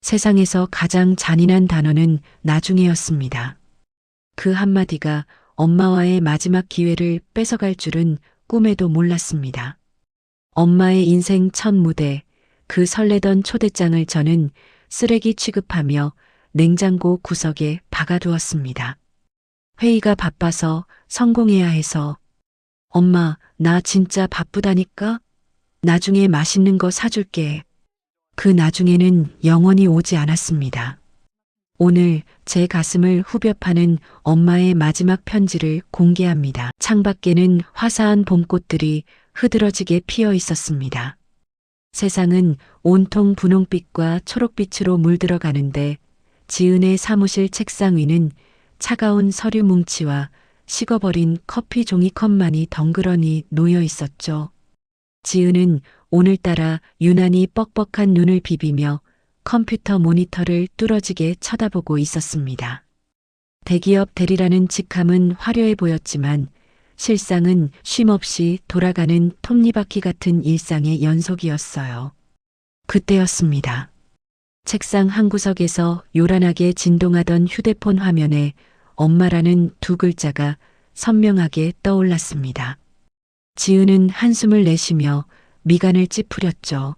세상에서 가장 잔인한 단어는 나중에였습니다. 그 한마디가 엄마와의 마지막 기회를 뺏어갈 줄은 꿈에도 몰랐습니다. 엄마의 인생 첫 무대, 그 설레던 초대장을 저는 쓰레기 취급하며 냉장고 구석에 박아두었습니다. 회의가 바빠서 성공해야 해서. 엄마, 나 진짜 바쁘다니까? 나중에 맛있는 거 사줄게. 그 나중에는 영원히 오지 않았습니다. 오늘 제 가슴을 후벼 파는 엄마의 마지막 편지를 공개합니다. 창밖에는 화사한 봄꽃들이 흐드러지게 피어 있었습니다. 세상은 온통 분홍빛과 초록빛으로 물들어 가는데 지은의 사무실 책상 위는 차가운 서류 뭉치와 식어버린 커피 종이컵만이 덩그러니 놓여 있었죠. 지은은 오늘따라 유난히 뻑뻑한 눈을 비비며 컴퓨터 모니터를 뚫어지게 쳐다보고 있었습니다. 대기업 대리라는 직함은 화려해 보였지만 실상은 쉼없이 돌아가는 톱니바퀴 같은 일상의 연속이었어요. 그때였습니다. 책상 한 구석에서 요란하게 진동하던 휴대폰 화면에 엄마라는 두 글자가 선명하게 떠올랐습니다. 지은은 한숨을 내쉬며 미간을 찌푸렸죠.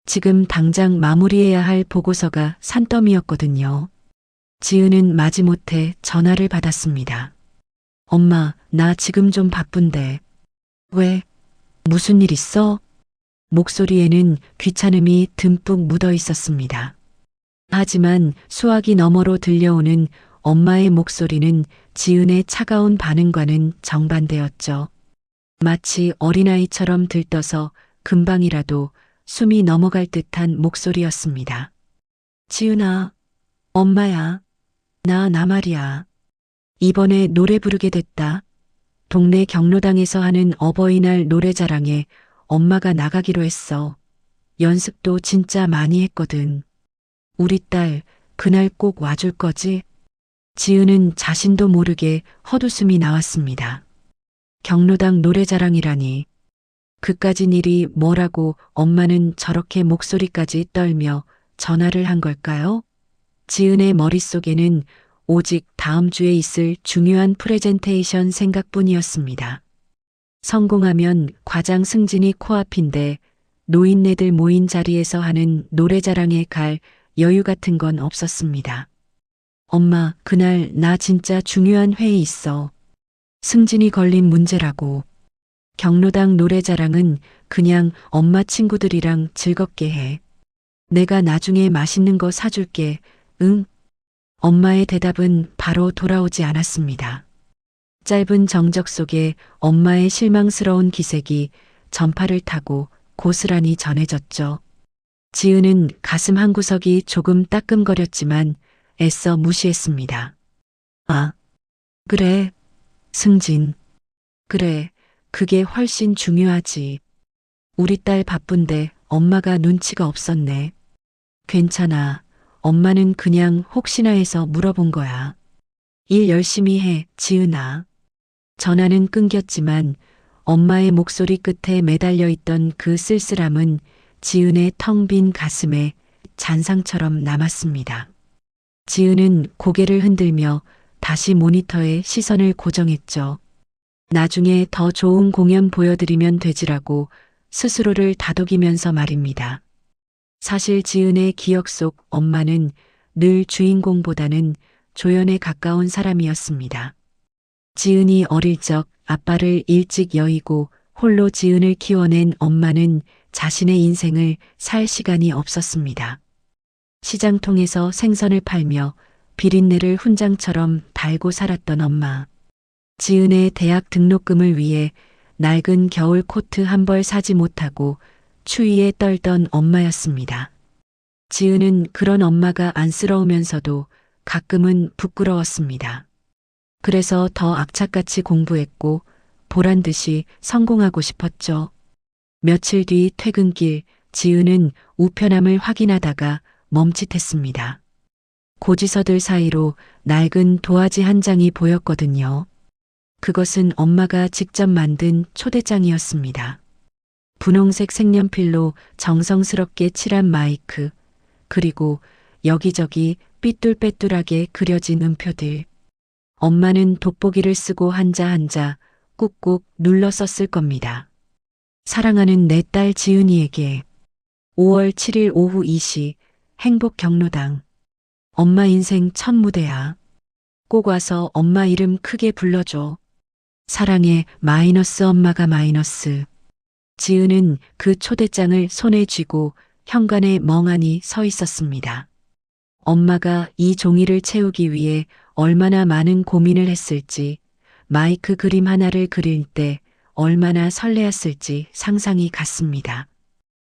지금 당장 마무리해야 할 보고서가 산더미였거든요. 지은은 마지못해 전화를 받았습니다. 엄마, 나 지금 좀 바쁜데. 왜? 무슨 일 있어? 목소리에는 귀찮음이 듬뿍 묻어 있었습니다. 하지만 수화기 너머로 들려오는 엄마의 목소리는 지은의 차가운 반응과는 정반대였죠. 마치 어린아이처럼 들떠서 금방이라도 숨이 넘어갈 듯한 목소리였습니다. 지은아, 엄마야, 나 말이야. 이번에 노래 부르게 됐다. 동네 경로당에서 하는 어버이날 노래자랑에 엄마가 나가기로 했어. 연습도 진짜 많이 했거든. 우리 딸 그날 꼭 와줄 거지? 지은은 자신도 모르게 헛웃음이 나왔습니다. 경로당 노래자랑이라니. 그까진 일이 뭐라고 엄마는 저렇게 목소리까지 떨며 전화를 한 걸까요? 지은의 머릿속에는 오직 다음 주에 있을 중요한 프레젠테이션 생각뿐이었습니다. 성공하면 과장 승진이 코앞인데 노인네들 모인 자리에서 하는 노래자랑에 갈 여유 같은 건 없었습니다. 엄마, 그날 나 진짜 중요한 회의 있어. 승진이 걸린 문제라고. 경로당 노래자랑은 그냥 엄마 친구들이랑 즐겁게 해. 내가 나중에 맛있는 거 사줄게. 응? 엄마의 대답은 바로 돌아오지 않았습니다. 짧은 정적 속에 엄마의 실망스러운 기색이 전파를 타고 고스란히 전해졌죠. 지은은 가슴 한구석이 조금 따끔거렸지만 애써 무시했습니다. 아, 그래. 승진. 그래. 그게 훨씬 중요하지. 우리 딸 바쁜데 엄마가 눈치가 없었네. 괜찮아. 엄마는 그냥 혹시나 해서 물어본 거야. 일 열심히 해, 지은아. 전화는 끊겼지만 엄마의 목소리 끝에 매달려 있던 그 쓸쓸함은 지은의 텅 빈 가슴에 잔상처럼 남았습니다. 지은은 고개를 흔들며 다시 모니터에 시선을 고정했죠. 나중에 더 좋은 공연 보여드리면 되지라고 스스로를 다독이면서 말입니다. 사실 지은의 기억 속 엄마는 늘 주인공보다는 조연에 가까운 사람이었습니다. 지은이 어릴 적 아빠를 일찍 여의고 홀로 지은을 키워낸 엄마는 자신의 인생을 살 시간이 없었습니다. 시장통에서 생선을 팔며 비린내를 훈장처럼 달고 살았던 엄마. 지은의 대학 등록금을 위해 낡은 겨울 코트 한 벌 사지 못하고 추위에 떨던 엄마였습니다. 지은은 그런 엄마가 안쓰러우면서도 가끔은 부끄러웠습니다. 그래서 더 악착같이 공부했고 보란 듯이 성공하고 싶었죠. 며칠 뒤 퇴근길 지은은 우편함을 확인하다가 멈칫했습니다. 고지서들 사이로 낡은 도화지 한 장이 보였거든요. 그것은 엄마가 직접 만든 초대장이었습니다. 분홍색 색연필로 정성스럽게 칠한 마이크, 그리고 여기저기 삐뚤빼뚤하게 그려진 음표들. 엄마는 돋보기를 쓰고 한자 한자 꾹꾹 눌러 썼을 겁니다. 사랑하는 내 딸 지은이에게 5월 7일 오후 2시 행복 경로당. 엄마 인생 첫 무대야. 꼭 와서 엄마 이름 크게 불러줘. 사랑해 마이너스 엄마가 마이너스. 지은은 그 초대장을 손에 쥐고 현관에 멍하니 서 있었습니다. 엄마가 이 종이를 채우기 위해 얼마나 많은 고민을 했을지, 마이크 그림 하나를 그릴 때 얼마나 설레었을지 상상이 갔습니다.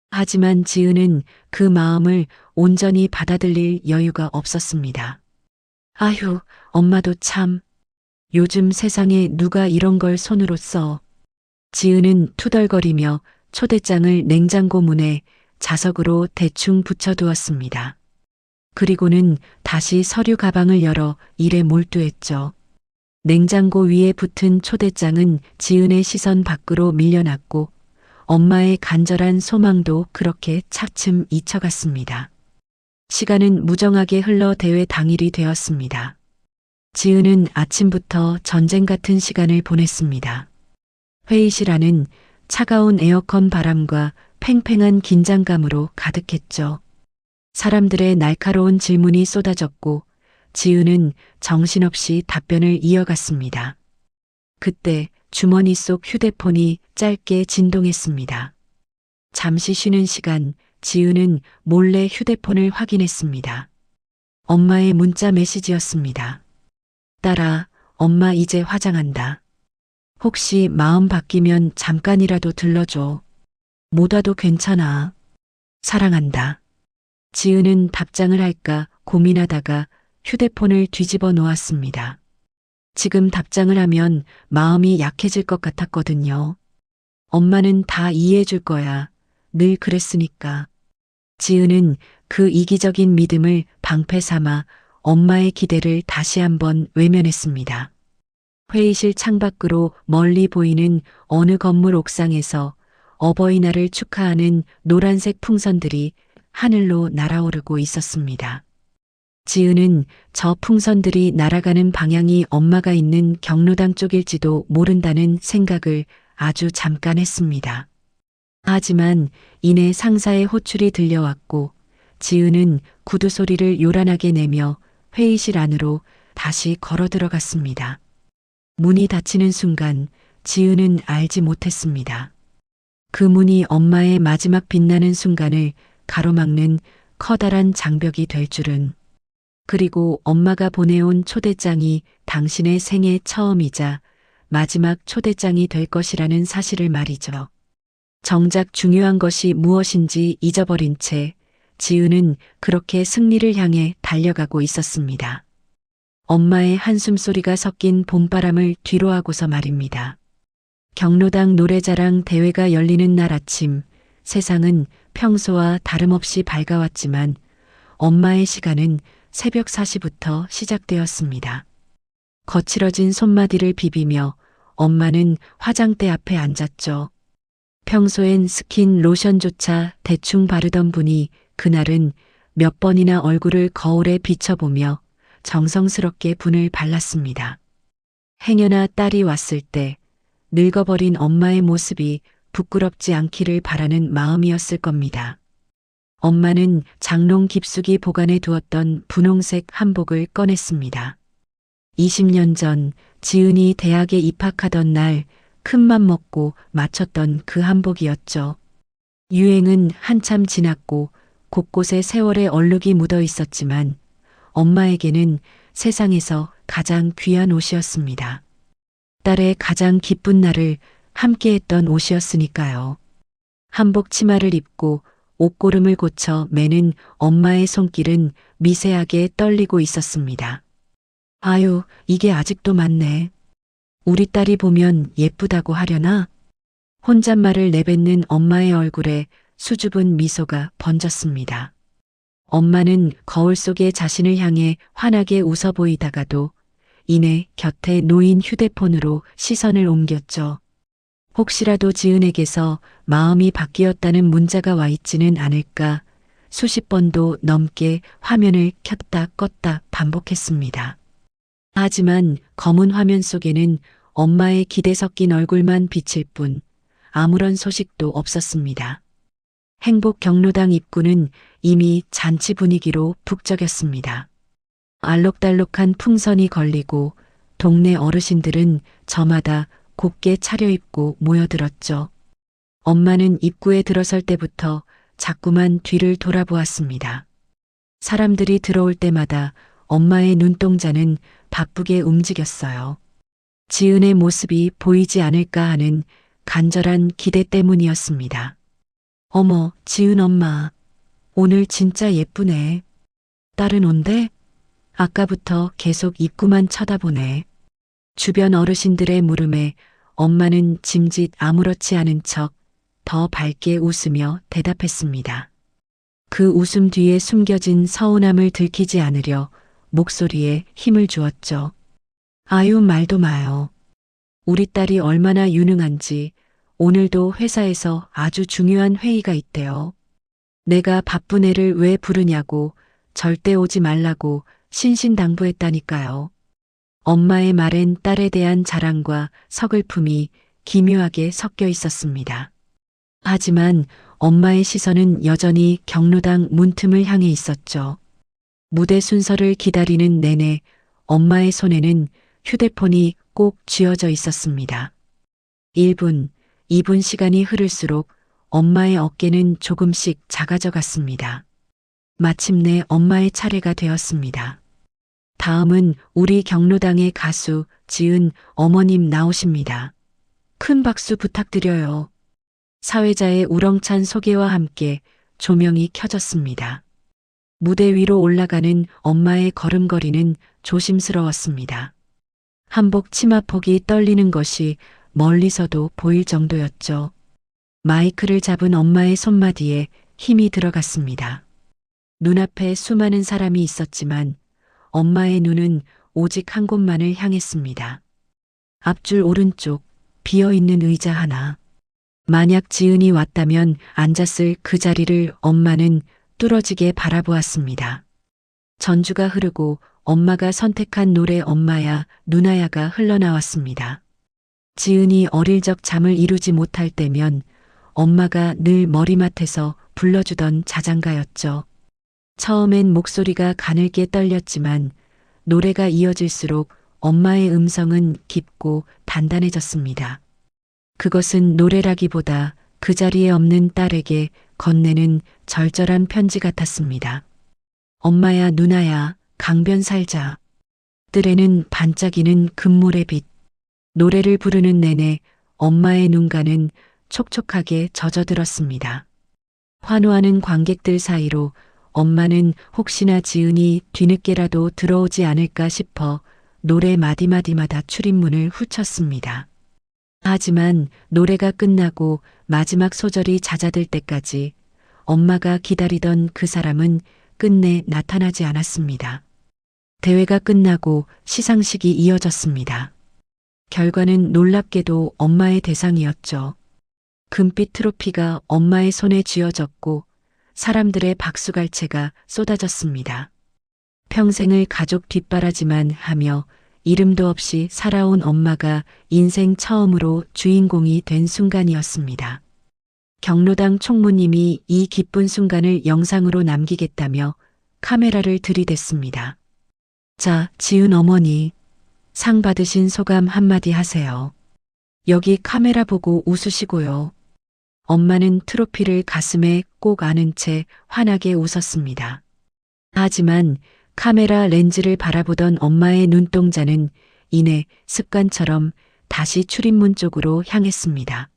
하지만 지은은 그 마음을 온전히 받아들일 여유가 없었습니다. 아휴, 엄마도 참. 요즘 세상에 누가 이런 걸 손으로 써. 지은은 투덜거리며 초대장을 냉장고 문에 자석으로 대충 붙여두었습니다. 그리고는 다시 서류 가방을 열어 일에 몰두했죠. 냉장고 위에 붙은 초대장은 지은의 시선 밖으로 밀려났고 엄마의 간절한 소망도 그렇게 차츰 잊혀갔습니다. 시간은 무정하게 흘러 대회 당일이 되었습니다. 지은은 아침부터 전쟁 같은 시간을 보냈습니다. 회의실 안은 차가운 에어컨 바람과 팽팽한 긴장감으로 가득했죠. 사람들의 날카로운 질문이 쏟아졌고 지은은 정신없이 답변을 이어갔습니다. 그때 주머니 속 휴대폰이 짧게 진동했습니다. 잠시 쉬는 시간 지은은 몰래 휴대폰을 확인했습니다. 엄마의 문자 메시지였습니다. 딸아, 엄마 이제 화장한다. 혹시 마음 바뀌면 잠깐이라도 들러줘. 못 와도 괜찮아. 사랑한다. 지은은 답장을 할까 고민하다가 휴대폰을 뒤집어 놓았습니다. 지금 답장을 하면 마음이 약해질 것 같았거든요. 엄마는 다 이해해 줄 거야. 늘 그랬으니까. 지은은 그 이기적인 믿음을 방패 삼아 엄마의 기대를 다시 한번 외면했습니다. 회의실 창밖으로 멀리 보이는 어느 건물 옥상에서 어버이날을 축하하는 노란색 풍선들이 하늘로 날아오르고 있었습니다. 지은은 저 풍선들이 날아가는 방향이 엄마가 있는 경로당 쪽일지도 모른다는 생각을 아주 잠깐 했습니다. 하지만 이내 상사의 호출이 들려왔고 지은은 구두 소리를 요란하게 내며 회의실 안으로 다시 걸어 들어갔습니다. 문이 닫히는 순간 지은은 알지 못했습니다. 그 문이 엄마의 마지막 빛나는 순간을 가로막는 커다란 장벽이 될 줄은. 그리고 엄마가 보내온 초대장이 당신의 생애 처음이자 마지막 초대장이 될 것이라는 사실을 말이죠. 정작 중요한 것이 무엇인지 잊어버린 채 지은은 그렇게 승리를 향해 달려가고 있었습니다. 엄마의 한숨소리가 섞인 봄바람을 뒤로하고서 말입니다. 경로당 노래자랑 대회가 열리는 날 아침, 세상은 평소와 다름없이 밝아왔지만 엄마의 시간은 새벽 4시부터 시작되었습니다. 거칠어진 손마디를 비비며 엄마는 화장대 앞에 앉았죠. 평소엔 스킨 로션조차 대충 바르던 분이 그날은 몇 번이나 얼굴을 거울에 비춰보며 정성스럽게 분을 발랐습니다. 행여나 딸이 왔을 때 늙어버린 엄마의 모습이 부끄럽지 않기를 바라는 마음이었을 겁니다. 엄마는 장롱 깊숙이 보관해 두었던 분홍색 한복을 꺼냈습니다. 20년 전 지은이 대학에 입학하던 날 큰맘 먹고 맞췄던 그 한복이었죠. 유행은 한참 지났고 곳곳에 세월의 얼룩이 묻어 있었지만 엄마에게는 세상에서 가장 귀한 옷이었습니다. 딸의 가장 기쁜 날을 함께했던 옷이었으니까요. 한복 치마를 입고 옷고름을 고쳐 매는 엄마의 손길은 미세하게 떨리고 있었습니다. 아유, 이게 아직도 많네. 우리 딸이 보면 예쁘다고 하려나? 혼잣말을 내뱉는 엄마의 얼굴에 수줍은 미소가 번졌습니다. 엄마는 거울 속의 자신을 향해 환하게 웃어 보이다가도 이내 곁에 놓인 휴대폰으로 시선을 옮겼죠. 혹시라도 지은에게서 마음이 바뀌었다는 문자가 와 있지는 않을까 수십 번도 넘게 화면을 켰다 껐다 반복했습니다. 하지만 검은 화면 속에는 엄마의 기대 섞인 얼굴만 비칠 뿐 아무런 소식도 없었습니다. 행복 경로당 입구는 이미 잔치 분위기로 북적였습니다. 알록달록한 풍선이 걸리고 동네 어르신들은 저마다 곱게 차려입고 모여들었죠. 엄마는 입구에 들어설 때부터 자꾸만 뒤를 돌아보았습니다. 사람들이 들어올 때마다 엄마의 눈동자는 바쁘게 움직였어요. 지은의 모습이 보이지 않을까 하는 간절한 기대 때문이었습니다. 어머, 지은 엄마. 오늘 진짜 예쁘네. 딸은 온대? 아까부터 계속 입구만 쳐다보네. 주변 어르신들의 물음에 엄마는 짐짓 아무렇지 않은 척 더 밝게 웃으며 대답했습니다. 그 웃음 뒤에 숨겨진 서운함을 들키지 않으려 목소리에 힘을 주었죠. 아유, 말도 마요. 우리 딸이 얼마나 유능한지 오늘도 회사에서 아주 중요한 회의가 있대요. 내가 바쁜 애를 왜 부르냐고 절대 오지 말라고 신신당부했다니까요. 엄마의 말엔 딸에 대한 자랑과 서글픔이 기묘하게 섞여 있었습니다. 하지만 엄마의 시선은 여전히 경로당 문틈을 향해 있었죠. 무대 순서를 기다리는 내내 엄마의 손에는 휴대폰이 꼭 쥐어져 있었습니다. 1분, 2분 시간이 흐를수록 엄마의 어깨는 조금씩 작아져 갔습니다. 마침내 엄마의 차례가 되었습니다. 다음은 우리 경로당의 가수 지은 어머님 나오십니다. 큰 박수 부탁드려요. 사회자의 우렁찬 소개와 함께 조명이 켜졌습니다. 무대 위로 올라가는 엄마의 걸음걸이는 조심스러웠습니다. 한복 치마폭이 떨리는 것이 멀리서도 보일 정도였죠. 마이크를 잡은 엄마의 손마디에 힘이 들어갔습니다. 눈앞에 수많은 사람이 있었지만 엄마의 눈은 오직 한 곳만을 향했습니다. 앞줄 오른쪽 비어있는 의자 하나. 만약 지은이 왔다면 앉았을 그 자리를 엄마는 뚫어지게 바라보았습니다. 전주가 흐르고 엄마가 선택한 노래 엄마야 누나야가 흘러나왔습니다. 지은이 어릴 적 잠을 이루지 못할 때면 엄마가 늘 머리맡에서 불러주던 자장가였죠. 처음엔 목소리가 가늘게 떨렸지만 노래가 이어질수록 엄마의 음성은 깊고 단단해졌습니다. 그것은 노래라기보다 그 자리에 없는 딸에게 건네는 절절한 편지 같았습니다. 엄마야 누나야 강변 살자. 뜰에는 반짝이는 금모래 빛. 노래를 부르는 내내 엄마의 눈가는 촉촉하게 젖어들었습니다. 환호하는 관객들 사이로 엄마는 혹시나 지은이 뒤늦게라도 들어오지 않을까 싶어 노래 마디마디마다 출입문을 후쳤습니다. 하지만 노래가 끝나고 마지막 소절이 잦아들 때까지 엄마가 기다리던 그 사람은 끝내 나타나지 않았습니다. 대회가 끝나고 시상식이 이어졌습니다. 결과는 놀랍게도 엄마의 대상이었죠. 금빛 트로피가 엄마의 손에 쥐어졌고 사람들의 박수갈채가 쏟아졌습니다. 평생을 가족 뒷바라지만 하며 이름도 없이 살아온 엄마가 인생 처음으로 주인공이 된 순간이었습니다. 경로당 총무님이 이 기쁜 순간을 영상으로 남기겠다며 카메라를 들이댔습니다. 자, 지은 어머니, 상 받으신 소감 한마디 하세요. 여기 카메라 보고 웃으시고요. 엄마는 트로피를 가슴에 꼭 안은 채 환하게 웃었습니다. 하지만 카메라 렌즈를 바라보던 엄마의 눈동자는 이내 습관처럼 다시 출입문 쪽으로 향했습니다.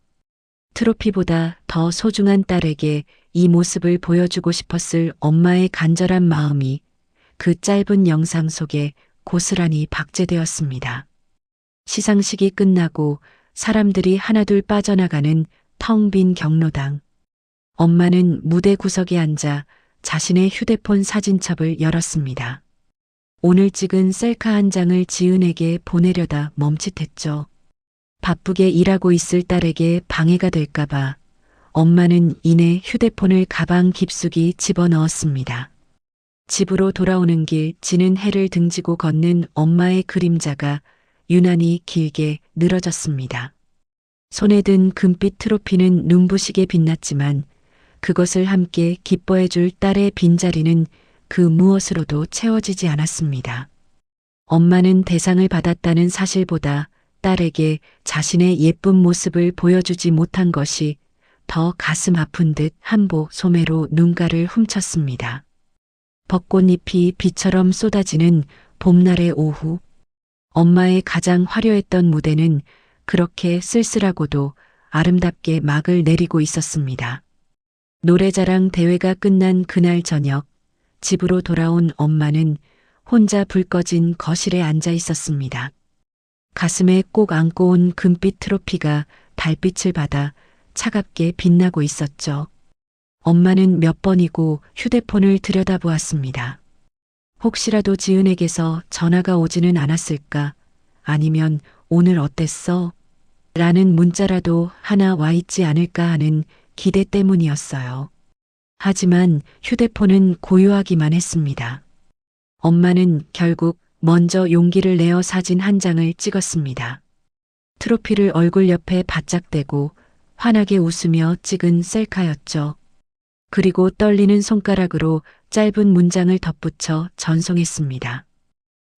트로피보다 더 소중한 딸에게 이 모습을 보여주고 싶었을 엄마의 간절한 마음이 그 짧은 영상 속에 고스란히 박제되었습니다. 시상식이 끝나고 사람들이 하나둘 빠져나가는 텅 빈 경로당. 엄마는 무대 구석에 앉아 자신의 휴대폰 사진첩을 열었습니다. 오늘 찍은 셀카 한 장을 지은에게 보내려다 멈칫했죠. 바쁘게 일하고 있을 딸에게 방해가 될까봐 엄마는 이내 휴대폰을 가방 깊숙이 집어넣었습니다. 집으로 돌아오는 길 지는 해를 등지고 걷는 엄마의 그림자가 유난히 길게 늘어졌습니다. 손에 든 금빛 트로피는 눈부시게 빛났지만 그것을 함께 기뻐해 줄 딸의 빈자리는 그 무엇으로도 채워지지 않았습니다. 엄마는 대상을 받았다는 사실보다 딸에게 자신의 예쁜 모습을 보여주지 못한 것이 더 가슴 아픈 듯 한복 소매로 눈가를 훔쳤습니다. 벚꽃잎이 비처럼 쏟아지는 봄날의 오후, 엄마의 가장 화려했던 무대는 그렇게 쓸쓸하고도 아름답게 막을 내리고 있었습니다. 노래자랑 대회가 끝난 그날 저녁, 집으로 돌아온 엄마는 혼자 불 꺼진 거실에 앉아 있었습니다. 가슴에 꼭 안고 온 금빛 트로피가 달빛을 받아 차갑게 빛나고 있었죠. 엄마는 몇 번이고 휴대폰을 들여다보았습니다. 혹시라도 지은에게서 전화가 오지는 않았을까? 아니면 오늘 어땠어? 라는 문자라도 하나 와 있지 않을까 하는 기대 때문이었어요. 하지만 휴대폰은 고요하기만 했습니다. 엄마는 결국 먼저 용기를 내어 사진 한 장을 찍었습니다. 트로피를 얼굴 옆에 바짝 대고 환하게 웃으며 찍은 셀카였죠. 그리고 떨리는 손가락으로 짧은 문장을 덧붙여 전송했습니다.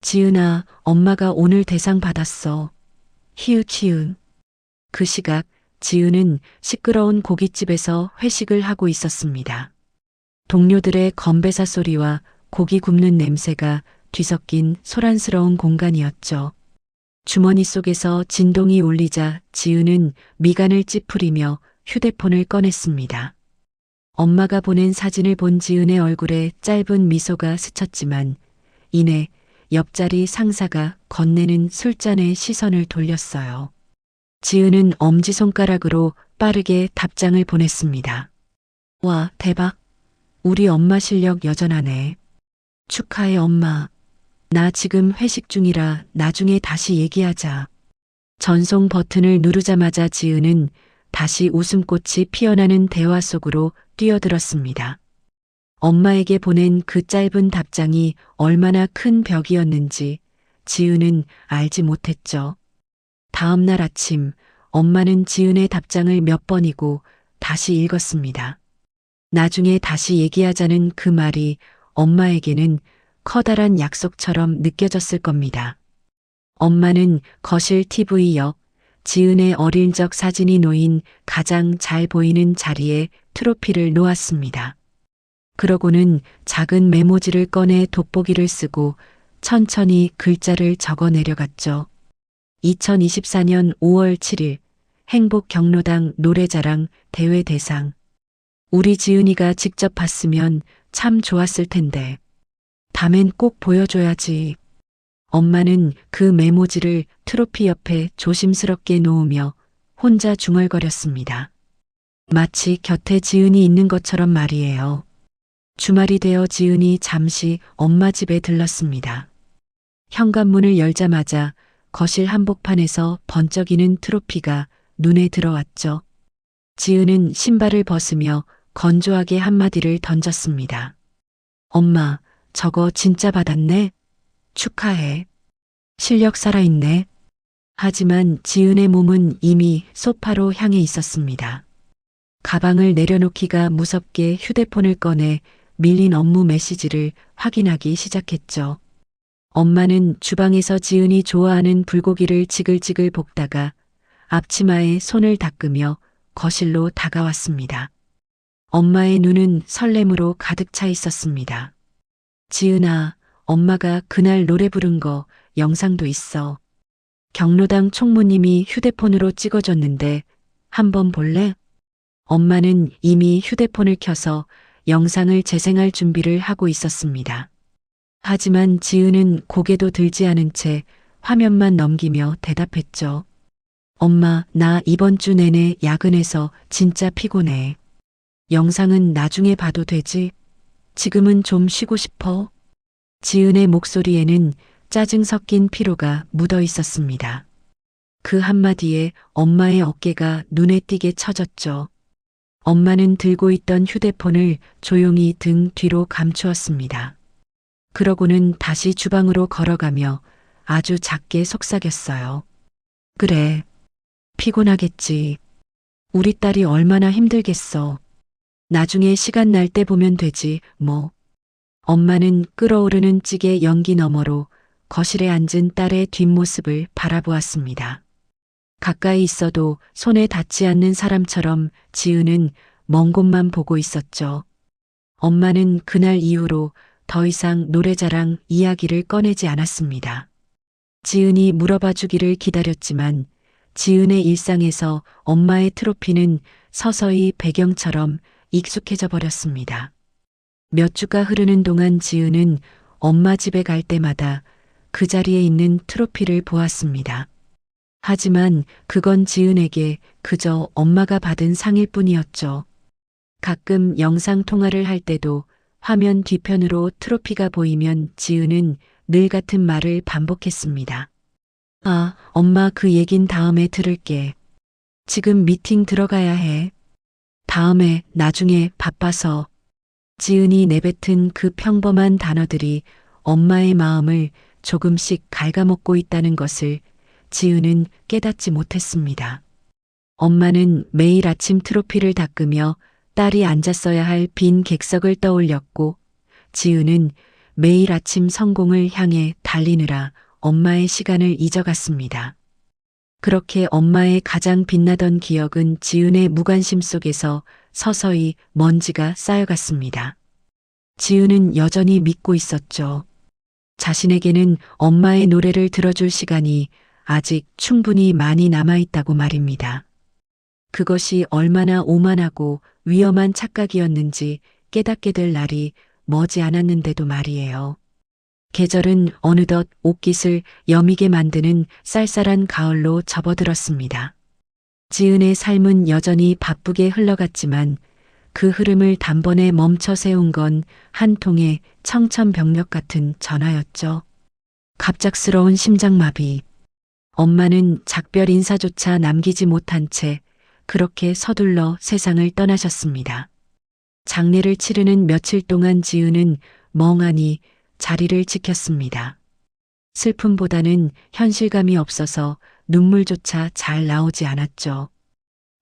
지은아, 엄마가 오늘 대상 받았어. 히읗히읗. 그 시각 지은은 시끄러운 고깃집에서 회식을 하고 있었습니다. 동료들의 건배사 소리와 고기 굽는 냄새가 뒤섞인 소란스러운 공간이었죠. 주머니 속에서 진동이 울리자 지은은 미간을 찌푸리며 휴대폰을 꺼냈습니다. 엄마가 보낸 사진을 본 지은의 얼굴에 짧은 미소가 스쳤지만 이내 옆자리 상사가 건네는 술잔에 시선을 돌렸어요. 지은은 엄지손가락으로 빠르게 답장을 보냈습니다. 와, 대박. 우리 엄마 실력 여전하네. 축하해, 엄마. 나 지금 회식 중이라 나중에 다시 얘기하자. 전송 버튼을 누르자마자 지은은 다시 웃음꽃이 피어나는 대화 속으로 뛰어들었습니다. 엄마에게 보낸 그 짧은 답장이 얼마나 큰 벽이었는지 지은은 알지 못했죠. 다음 날 아침 엄마는 지은의 답장을 몇 번이고 다시 읽었습니다. 나중에 다시 얘기하자는 그 말이 엄마에게는 커다란 약속처럼 느껴졌을 겁니다. 엄마는 거실 TV 옆 지은의 어릴 적 사진이 놓인 가장 잘 보이는 자리에 트로피를 놓았습니다. 그러고는 작은 메모지를 꺼내 돋보기를 쓰고 천천히 글자를 적어 내려갔죠. 2024년 5월 7일 행복 경로당 노래자랑 대회 대상. 우리 지은이가 직접 봤으면 참 좋았을 텐데. 다음엔 꼭 보여줘야지. 엄마는 그 메모지를 트로피 옆에 조심스럽게 놓으며 혼자 중얼거렸습니다. 마치 곁에 지은이 있는 것처럼 말이에요. 주말이 되어 지은이 잠시 엄마 집에 들렀습니다. 현관문을 열자마자 거실 한복판에서 번쩍이는 트로피가 눈에 들어왔죠. 지은은 신발을 벗으며 건조하게 한마디를 던졌습니다. 엄마, 저거 진짜 받았네? 축하해. 실력 살아있네. 하지만 지은의 몸은 이미 소파로 향해 있었습니다. 가방을 내려놓기가 무섭게 휴대폰을 꺼내 밀린 업무 메시지를 확인하기 시작했죠. 엄마는 주방에서 지은이 좋아하는 불고기를 지글지글 볶다가 앞치마에 손을 닦으며 거실로 다가왔습니다. 엄마의 눈은 설렘으로 가득 차 있었습니다. 지은아, 엄마가 그날 노래 부른 거 영상도 있어. 경로당 총무님이 휴대폰으로 찍어줬는데 한번 볼래? 엄마는 이미 휴대폰을 켜서 영상을 재생할 준비를 하고 있었습니다. 하지만 지은은 고개도 들지 않은 채 화면만 넘기며 대답했죠. 엄마, 나 이번 주 내내 야근해서 진짜 피곤해. 영상은 나중에 봐도 되지? 지금은 좀 쉬고 싶어. 지은의 목소리에는 짜증 섞인 피로가 묻어 있었습니다. 그 한마디에 엄마의 어깨가 눈에 띄게 처졌죠. 엄마는 들고 있던 휴대폰을 조용히 등 뒤로 감추었습니다. 그러고는 다시 주방으로 걸어가며 아주 작게 속삭였어요. 그래, 피곤하겠지. 우리 딸이 얼마나 힘들겠어. 나중에 시간 날 때 보면 되지, 뭐. 엄마는 끓어오르는 찌개 연기 너머로 거실에 앉은 딸의 뒷모습을 바라보았습니다. 가까이 있어도 손에 닿지 않는 사람처럼 지은은 먼 곳만 보고 있었죠. 엄마는 그날 이후로 더 이상 노래자랑 이야기를 꺼내지 않았습니다. 지은이 물어봐 주기를 기다렸지만 지은의 일상에서 엄마의 트로피는 서서히 배경처럼 익숙해져 버렸습니다. 몇 주가 흐르는 동안 지은은 엄마 집에 갈 때마다 그 자리에 있는 트로피를 보았습니다. 하지만 그건 지은에게 그저 엄마가 받은 상일 뿐이었죠. 가끔 영상 통화를 할 때도 화면 뒤편으로 트로피가 보이면 지은은 늘 같은 말을 반복했습니다. 아, 엄마 그 얘긴 다음에 들을게. 지금 미팅 들어가야 해. 다음에, 나중에, 바빠서. 지은이 내뱉은 그 평범한 단어들이 엄마의 마음을 조금씩 갉아먹고 있다는 것을 지은은 깨닫지 못했습니다. 엄마는 매일 아침 트로피를 닦으며 딸이 앉았어야 할 빈 객석을 떠올렸고 지은은 매일 아침 성공을 향해 달리느라 엄마의 시간을 잊어갔습니다. 그렇게 엄마의 가장 빛나던 기억은 지은의 무관심 속에서 서서히 먼지가 쌓여갔습니다. 지은은 여전히 믿고 있었죠. 자신에게는 엄마의 노래를 들어줄 시간이 아직 충분히 많이 남아있다고 말입니다. 그것이 얼마나 오만하고 위험한 착각이었는지 깨닫게 될 날이 머지 않았는데도 말이에요. 계절은 어느덧 옷깃을 여미게 만드는 쌀쌀한 가을로 접어들었습니다. 지은의 삶은 여전히 바쁘게 흘러갔지만 그 흐름을 단번에 멈춰 세운 건 한 통의 청천벽력 같은 전화였죠. 갑작스러운 심장마비. 엄마는 작별 인사조차 남기지 못한 채 그렇게 서둘러 세상을 떠나셨습니다. 장례를 치르는 며칠 동안 지은은 멍하니 자리를 지켰습니다. 슬픔보다는 현실감이 없어서 눈물조차 잘 나오지 않았죠.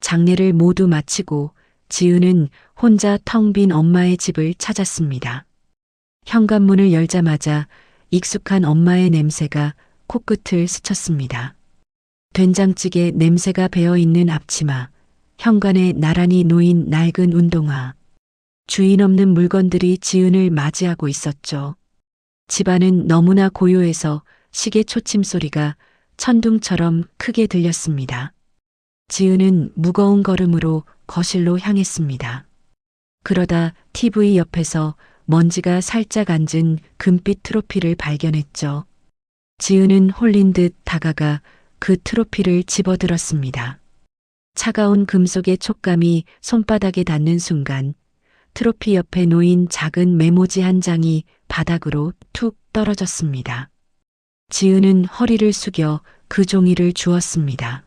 장례를 모두 마치고 지은은 혼자 텅 빈 엄마의 집을 찾았습니다. 현관문을 열자마자 익숙한 엄마의 냄새가 코끝을 스쳤습니다. 된장찌개 냄새가 배어있는 앞치마, 현관에 나란히 놓인 낡은 운동화, 주인 없는 물건들이 지은을 맞이하고 있었죠. 집안은 너무나 고요해서 시계 초침 소리가 천둥처럼 크게 들렸습니다. 지은은 무거운 걸음으로 거실로 향했습니다. 그러다 TV 옆에서 먼지가 살짝 앉은 금빛 트로피를 발견했죠. 지은은 홀린 듯 다가가 그 트로피를 집어들었습니다. 차가운 금속의 촉감이 손바닥에 닿는 순간 트로피 옆에 놓인 작은 메모지 한 장이 바닥으로 툭 떨어졌습니다. 지은은 허리를 숙여 그 종이를 주었습니다.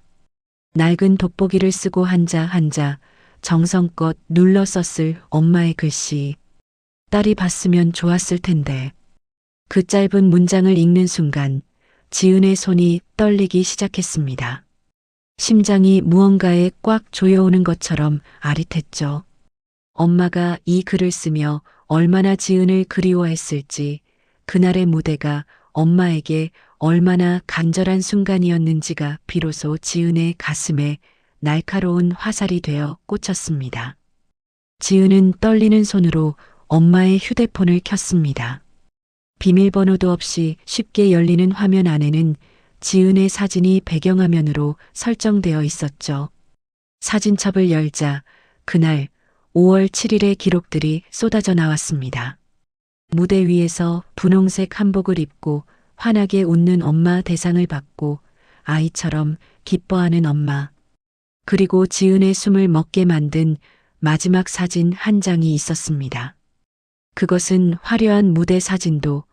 낡은 돋보기를 쓰고 한자 정성껏 눌러 썼을 엄마의 글씨. 딸이 봤으면 좋았을 텐데. 그 짧은 문장을 읽는 순간 지은의 손이 떨리기 시작했습니다. 심장이 무언가에 꽉 조여오는 것처럼 아릿했죠. 엄마가 이 글을 쓰며 얼마나 지은을 그리워했을지, 그날의 무대가 엄마에게 얼마나 간절한 순간이었는지가 비로소 지은의 가슴에 날카로운 화살이 되어 꽂혔습니다. 지은은 떨리는 손으로 엄마의 휴대폰을 켰습니다. 비밀번호도 없이 쉽게 열리는 화면 안에는 지은의 사진이 배경화면으로 설정되어 있었죠. 사진첩을 열자 그날 5월 7일의 기록들이 쏟아져 나왔습니다. 무대 위에서 분홍색 한복을 입고 환하게 웃는 엄마 대상을 받고 아이처럼 기뻐하는 엄마. 그리고 지은의 숨을 멎게 만든 마지막 사진 한 장이 있었습니다. 그것은 화려한 무대 사진도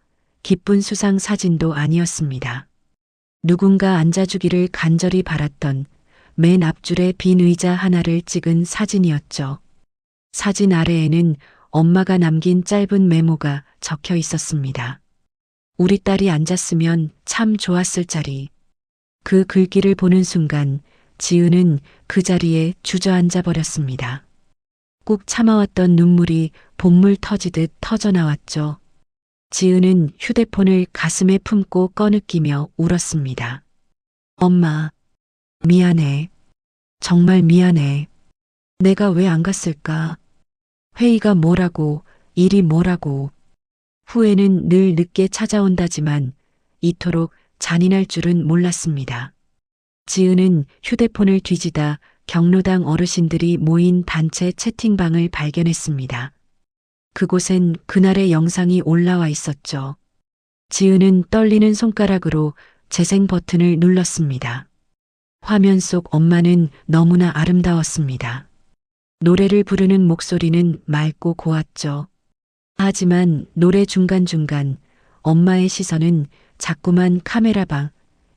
기쁜 수상 사진도 아니었습니다. 누군가 앉아주기를 간절히 바랐던 맨 앞줄의 빈 의자 하나를 찍은 사진이었죠. 사진 아래에는 엄마가 남긴 짧은 메모가 적혀 있었습니다. 우리 딸이 앉았으면 참 좋았을 자리. 그 글귀를 보는 순간 지은은 그 자리에 주저앉아 버렸습니다. 꾹 참아왔던 눈물이 본물 터지듯 터져나왔죠. 지은은 휴대폰을 가슴에 품고 꺼느끼며 울었습니다. 엄마, 미안해. 정말 미안해. 내가 왜 안 갔을까? 회의가 뭐라고, 일이 뭐라고. 후회는 늘 늦게 찾아온다지만 이토록 잔인할 줄은 몰랐습니다. 지은은 휴대폰을 뒤지다 경로당 어르신들이 모인 단체 채팅방을 발견했습니다. 그곳엔 그날의 영상이 올라와 있었죠. 지은은 떨리는 손가락으로 재생 버튼을 눌렀습니다. 화면 속 엄마는 너무나 아름다웠습니다. 노래를 부르는 목소리는 맑고 고왔죠. 하지만 노래 중간중간 엄마의 시선은 자꾸만 카메라방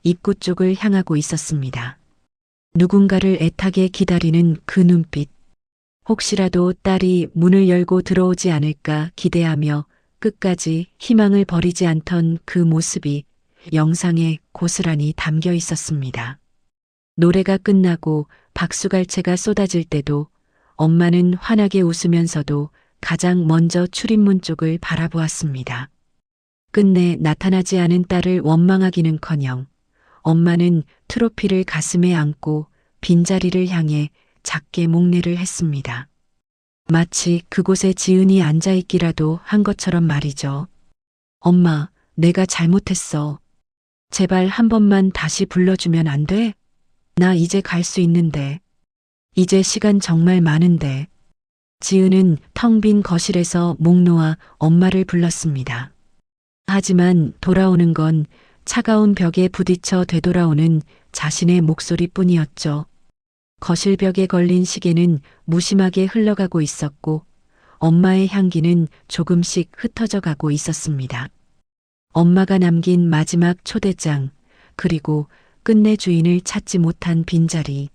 입구 쪽을 향하고 있었습니다. 누군가를 애타게 기다리는 그 눈빛. 혹시라도 딸이 문을 열고 들어오지 않을까 기대하며 끝까지 희망을 버리지 않던 그 모습이 영상에 고스란히 담겨 있었습니다. 노래가 끝나고 박수갈채가 쏟아질 때도 엄마는 환하게 웃으면서도 가장 먼저 출입문 쪽을 바라보았습니다. 끝내 나타나지 않은 딸을 원망하기는커녕 엄마는 트로피를 가슴에 안고 빈자리를 향해 작게 목례를 했습니다. 마치 그곳에 지은이 앉아있기라도 한 것처럼 말이죠. 엄마, 내가 잘못했어. 제발 한 번만 다시 불러주면 안 돼? 나 이제 갈 수 있는데. 이제 시간 정말 많은데. 지은은 텅 빈 거실에서 목 놓아 엄마를 불렀습니다. 하지만 돌아오는 건 차가운 벽에 부딪혀 되돌아오는 자신의 목소리뿐이었죠. 거실 벽에 걸린 시계는 무심하게 흘러가고 있었고 엄마의 향기는 조금씩 흩어져 가고 있었습니다. 엄마가 남긴 마지막 초대장, 그리고 끝내 주인을 찾지 못한 빈자리.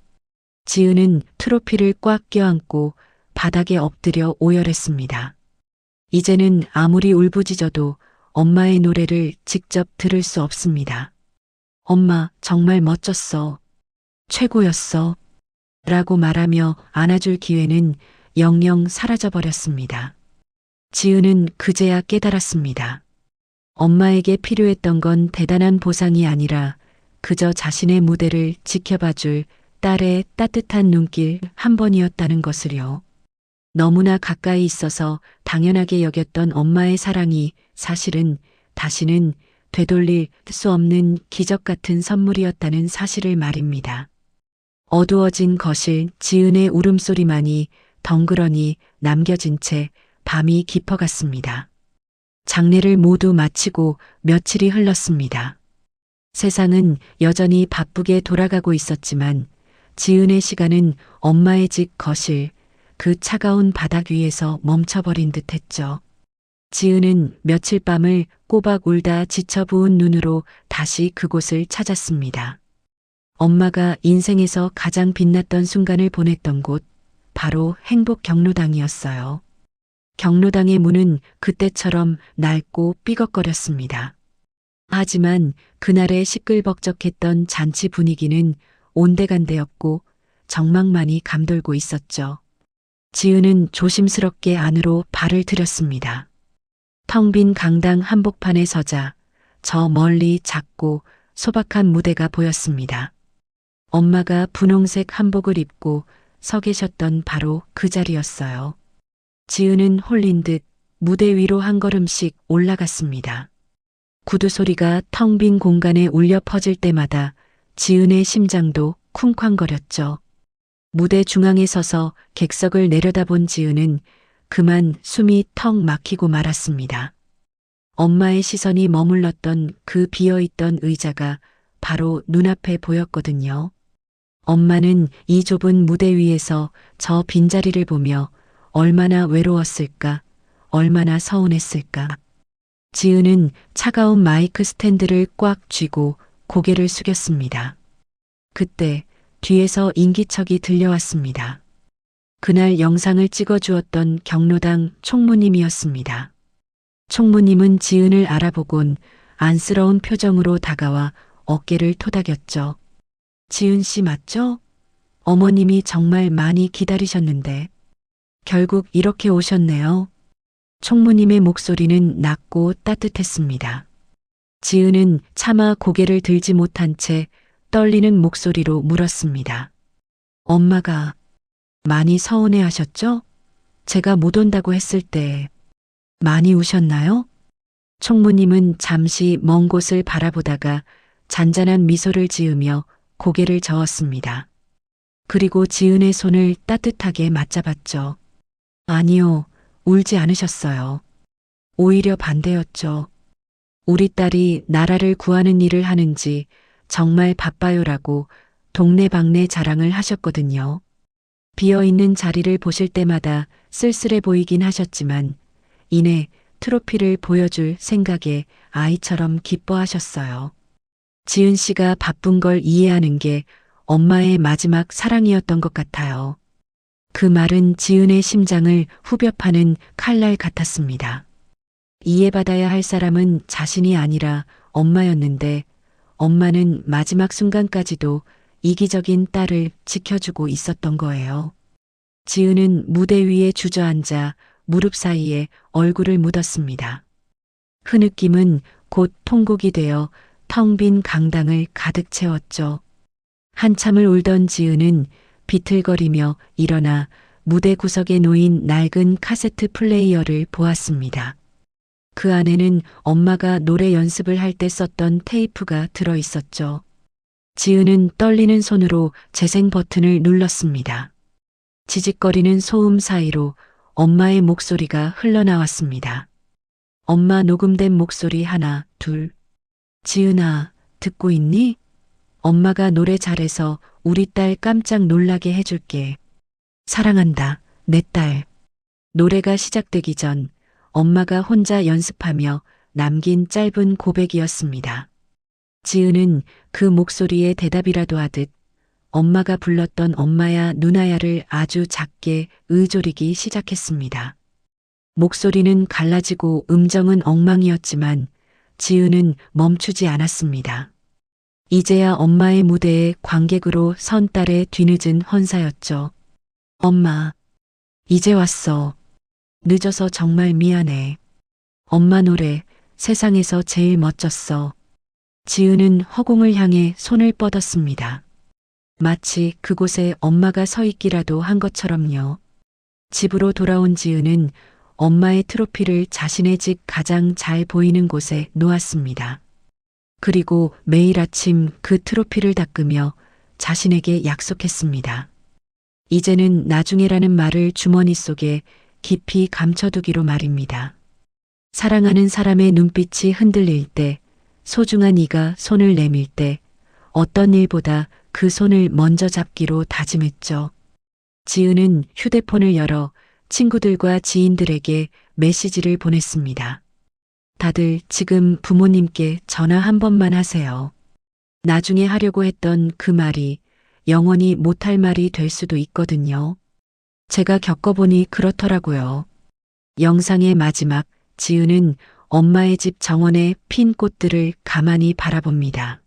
지은은 트로피를 꽉 껴안고 바닥에 엎드려 오열했습니다. 이제는 아무리 울부짖어도 엄마의 노래를 직접 들을 수 없습니다. 엄마, 정말 멋졌어. 최고였어. 라고 말하며 안아줄 기회는 영영 사라져버렸습니다. 지은은 그제야 깨달았습니다. 엄마에게 필요했던 건 대단한 보상이 아니라 그저 자신의 무대를 지켜봐줄 딸의 따뜻한 눈길 한 번이었다는 것을요. 너무나 가까이 있어서 당연하게 여겼던 엄마의 사랑이 사실은 다시는 되돌릴 수 없는 기적 같은 선물이었다는 사실을 말입니다. 어두워진 거실, 지은의 울음소리만이 덩그러니 남겨진 채 밤이 깊어갔습니다. 장례를 모두 마치고 며칠이 흘렀습니다. 세상은 여전히 바쁘게 돌아가고 있었지만 지은의 시간은 엄마의 집 거실, 그 차가운 바닥 위에서 멈춰버린 듯했죠. 지은은 며칠 밤을 꼬박 울다 지쳐 부은 눈으로 다시 그곳을 찾았습니다. 엄마가 인생에서 가장 빛났던 순간을 보냈던 곳, 바로 행복 경로당이었어요. 경로당의 문은 그때처럼 낡고 삐걱거렸습니다. 하지만 그날의 시끌벅적했던 잔치 분위기는 온데간데였고 정막만이 감돌고 있었죠. 지은은 조심스럽게 안으로 발을 들였습니다. 텅 빈 강당 한복판에 서자 저 멀리 작고 소박한 무대가 보였습니다. 엄마가 분홍색 한복을 입고 서 계셨던 바로 그 자리였어요. 지은은 홀린 듯 무대 위로 한 걸음씩 올라갔습니다. 구두 소리가 텅 빈 공간에 울려 퍼질 때마다 지은의 심장도 쿵쾅거렸죠. 무대 중앙에 서서 객석을 내려다본 지은은 그만 숨이 턱 막히고 말았습니다. 엄마의 시선이 머물렀던 그 비어있던 의자가 바로 눈앞에 보였거든요. 엄마는 이 좁은 무대 위에서 저 빈자리를 보며 얼마나 외로웠을까, 얼마나 서운했을까. 지은은 차가운 마이크 스탠드를 꽉 쥐고 고개를 숙였습니다. 그때 뒤에서 인기척이 들려왔습니다. 그날 영상을 찍어주었던 경로당 총무님이었습니다. 총무님은 지은을 알아보곤 안쓰러운 표정으로 다가와 어깨를 토닥였죠. 지은 씨 맞죠? 어머님이 정말 많이 기다리셨는데 결국 이렇게 오셨네요. 총무님의 목소리는 낮고 따뜻했습니다. 지은은 차마 고개를 들지 못한 채 떨리는 목소리로 물었습니다. 엄마가 많이 서운해 하셨죠? 제가 못 온다고 했을 때 많이 우셨나요? 총무님은 잠시 먼 곳을 바라보다가 잔잔한 미소를 지으며 고개를 저었습니다. 그리고 지은의 손을 따뜻하게 맞잡았죠. 아니요, 울지 않으셨어요. 오히려 반대였죠. 우리 딸이 나라를 구하는 일을 하는지 정말 바빠요라고 동네방네 자랑을 하셨거든요. 비어있는 자리를 보실 때마다 쓸쓸해 보이긴 하셨지만 이내 트로피를 보여줄 생각에 아이처럼 기뻐하셨어요. 지은 씨가 바쁜 걸 이해하는 게 엄마의 마지막 사랑이었던 것 같아요. 그 말은 지은의 심장을 후벼 파는 칼날 같았습니다. 이해받아야 할 사람은 자신이 아니라 엄마였는데 엄마는 마지막 순간까지도 이기적인 딸을 지켜주고 있었던 거예요. 지은은 무대 위에 주저앉아 무릎 사이에 얼굴을 묻었습니다. 흐느낌은 곧 통곡이 되어 텅 빈 강당을 가득 채웠죠. 한참을 울던 지은은 비틀거리며 일어나 무대 구석에 놓인 낡은 카세트 플레이어를 보았습니다. 그 안에는 엄마가 노래 연습을 할 때 썼던 테이프가 들어 있었죠. 지은은 떨리는 손으로 재생 버튼을 눌렀습니다. 지직거리는 소음 사이로 엄마의 목소리가 흘러나왔습니다. 엄마 녹음된 목소리 하나, 둘. 지은아, 듣고 있니? 엄마가 노래 잘해서 우리 딸 깜짝 놀라게 해줄게. 사랑한다, 내 딸. 노래가 시작되기 전 엄마가 혼자 연습하며 남긴 짧은 고백이었습니다. 지은은 그 목소리에 대답이라도 하듯 엄마가 불렀던 엄마야 누나야를 아주 작게 의조리기 시작했습니다. 목소리는 갈라지고 음정은 엉망이었지만 지은은 멈추지 않았습니다. 이제야 엄마의 무대에 관객으로 선 딸의 뒤늦은 헌사였죠. 엄마, 이제 왔어. 늦어서 정말 미안해. 엄마 노래 세상에서 제일 멋졌어. 지은은 허공을 향해 손을 뻗었습니다. 마치 그곳에 엄마가 서 있기라도 한 것처럼요. 집으로 돌아온 지은은 엄마의 트로피를 자신의 집 가장 잘 보이는 곳에 놓았습니다. 그리고 매일 아침 그 트로피를 닦으며 자신에게 약속했습니다. 이제는 나중에라는 말을 주머니 속에 깊이 감춰두기로 말입니다. 사랑하는 사람의 눈빛이 흔들릴 때, 소중한 이가 손을 내밀 때, 어떤 일보다 그 손을 먼저 잡기로 다짐했죠. 지은은 휴대폰을 열어 친구들과 지인들에게 메시지를 보냈습니다. 다들 지금 부모님께 전화 한 번만 하세요. 나중에 하려고 했던 그 말이 영원히 못할 말이 될 수도 있거든요. 제가 겪어보니 그렇더라고요. 영상의 마지막, 지은은 엄마의 집 정원의 핀 꽃들을 가만히 바라봅니다.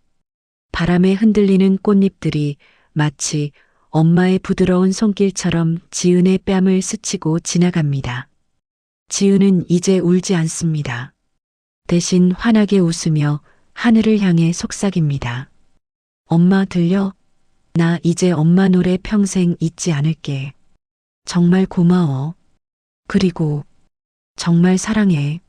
바람에 흔들리는 꽃잎들이 마치 엄마의 부드러운 손길처럼 지은의 뺨을 스치고 지나갑니다. 지은은 이제 울지 않습니다. 대신 환하게 웃으며 하늘을 향해 속삭입니다. 엄마 들려? 나 이제 엄마 노래 평생 잊지 않을게. 정말 고마워. 그리고 정말 사랑해.